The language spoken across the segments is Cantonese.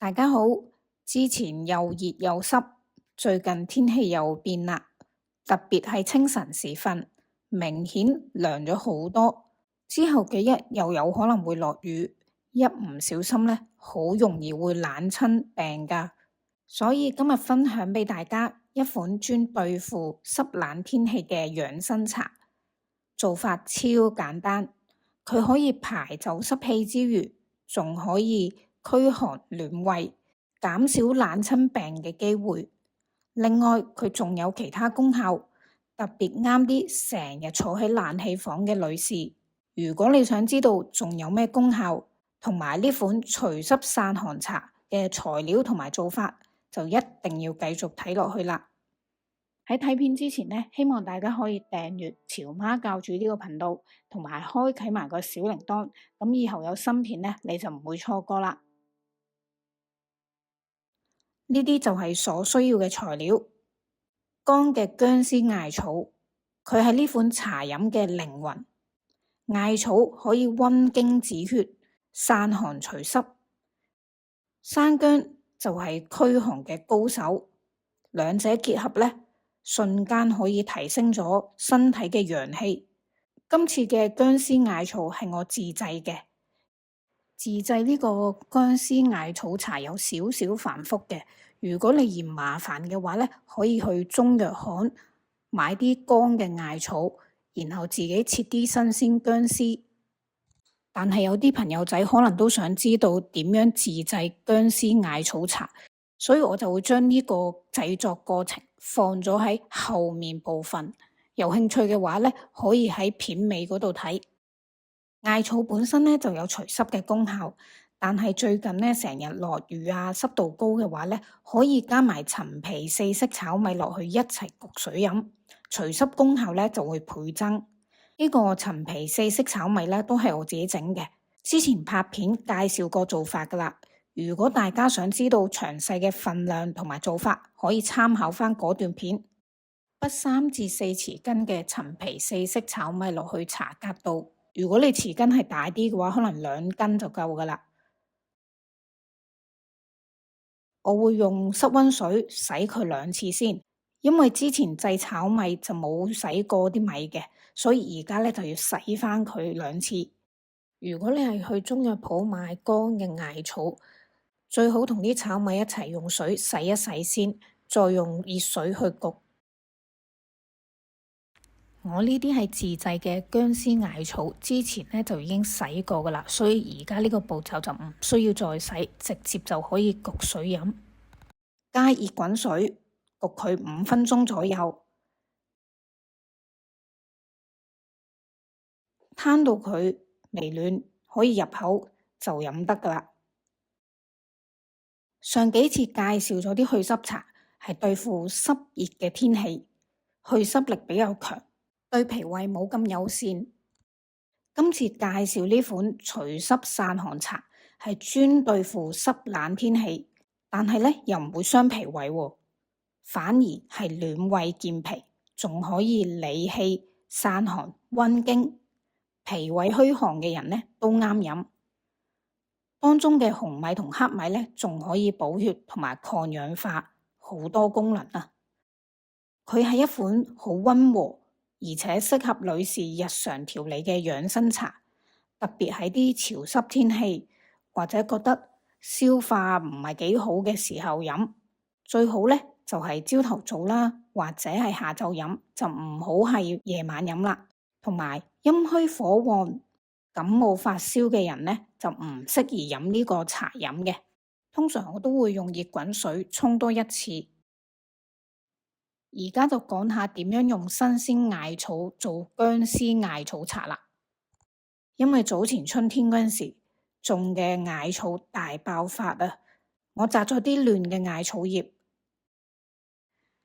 大家好，之前又熱又濕，最近天氣又變辣，特別係清晨時分，明顯涼咗好多。之後幾日又有可能會落雨，一唔小心呢，好容易會冷親病㗎。所以今日分享俾大家一款專對付濕冷天氣嘅養生茶，做法超簡單，佢可以排走濕氣之餘，仲可以驅寒暖胃，減少冷親病嘅機會。另外，佢仲有其他功效，特別啱啲成日坐喺冷氣房嘅女士。如果你想知道仲有咩功效，同埋呢款除濕散寒茶嘅材料同埋做法，就一定要繼續睇落去啦。喺睇片之前呢，希望大家可以訂閱潮媽教主呢個頻道，同埋開啟埋個小鈴鐺，咁以後有新片呢，你就唔會錯過啦。呢啲就係所需要嘅材料：乾嘅薑絲艾草，佢係呢款茶飲嘅靈魂。艾草可以溫經止血、散寒除濕，生薑就係驅寒嘅高手，兩者結合呢，瞬間可以提升咗身體嘅陽氣。今次嘅薑絲艾草係我自製嘅，自製呢個薑絲艾草茶有少少繁複嘅，如果你嫌麻煩嘅話呢，可以去中藥行買啲乾嘅艾草，然後自己切啲新鮮薑絲。但係有啲朋友仔可能都想知道點樣自製薑絲艾草茶，所以我就會將呢個製作過程放咗喺後面部分。有興趣嘅話呢，可以喺片尾嗰度睇。艾草本身呢就有除濕嘅功效，但係最近呢成日落雨啊，濕度高嘅話呢，可以加埋陳皮四色炒米落去一齊焗水飲，除濕功效呢就會倍增。呢個陳皮四色炒米呢都係我自己整嘅，之前拍片介紹過做法噶啦。如果大家想知道詳細嘅份量同埋做法，可以參考翻嗰段片。不3至4匙羹嘅陳皮四色炒米落去茶格度，如果你匙羹係大啲嘅話，可能2羹就夠噶啦。我會用室溫水洗佢2次先，因為之前製炒米就冇洗過啲米嘅，所以而家咧就要洗翻佢2次。如果你係去中藥鋪買乾嘅艾草，最好同啲炒米一齊用水洗一洗先，再用熱水去焗。我呢啲係自製嘅薑絲艾草，之前呢就已經洗過噶啦，所以而家呢個步驟就唔需要再洗，直接就可以焗水飲。加熱滾水焗佢5分鐘左右，攤到佢微暖，可以入口就飲得噶啦。上幾次介紹咗啲去濕茶，係對付濕熱嘅天氣，去濕力比較強，對脾胃冇咁友善。今次介紹呢款除濕散寒茶，係專對付濕冷天氣，但係呢又唔會傷脾胃喎，反而係暖胃健脾，仲可以理氣散寒溫經，脾胃虛寒嘅人呢都啱飲。當中嘅紅米同黑米呢，仲可以補血同埋抗氧化，好多功能啊！佢係一款好溫和，而且適合女士日常調理嘅養生茶，特別喺啲潮濕天氣或者覺得消化唔係幾好嘅時候飲，最好呢就係朝頭早啦，或者係下晝飲，就唔好係夜晚飲啦。同埋陰虛火旺、感冒發燒嘅人呢，就唔適宜飲呢個茶飲嘅。通常我都會用熱滾水沖多1次。而家就講下點樣用新鮮艾草做薑絲艾草茶啦。因為早前春天嗰陣時種嘅艾草大爆發啊，我摘咗啲亂嘅艾草葉。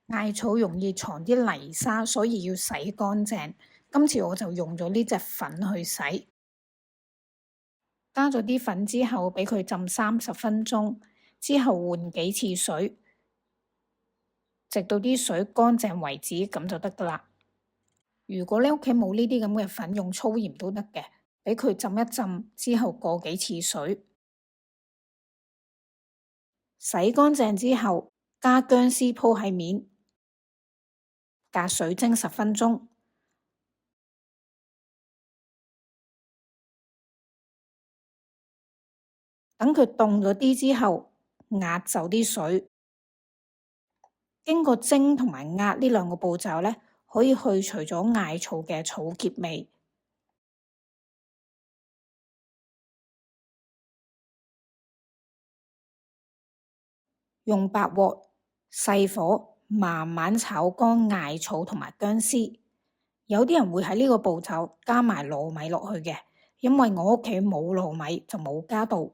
艾草容易藏啲泥沙，所以要洗乾淨。今次我就用咗呢隻粉去洗，加咗啲粉之後，俾佢浸30分鐘，之後換幾次水，直到啲水乾淨為止，咁就得噶啦。如果你屋企冇呢啲咁嘅粉，用粗鹽都得嘅，俾佢浸一浸之後過幾次水。洗乾淨之後，加薑絲鋪喺面，隔水蒸10分鐘。等佢凍咗啲之後，壓走啲水。經過蒸同埋壓呢兩個步驟呢，可以去除咗艾草嘅草澀味。用白鑊細火慢慢炒乾艾草同埋薑絲。有啲人會喺呢個步驟加埋糯米落去嘅，因為我屋企冇糯米就冇加到。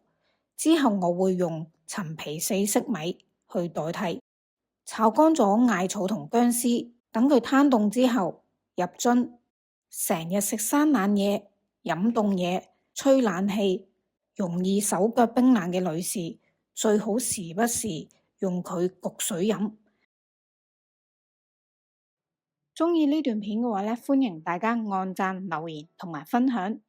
之後我會用陳皮4色米去代替。炒乾咗艾草同薑絲，等佢攤凍之後入樽。成日食生冷嘢、飲凍嘢、吹冷氣，容易手腳冰冷嘅女士，最好時不時用佢焗水飲。鍾意呢段片嘅話呢，歡迎大家按讚、留言同埋分享。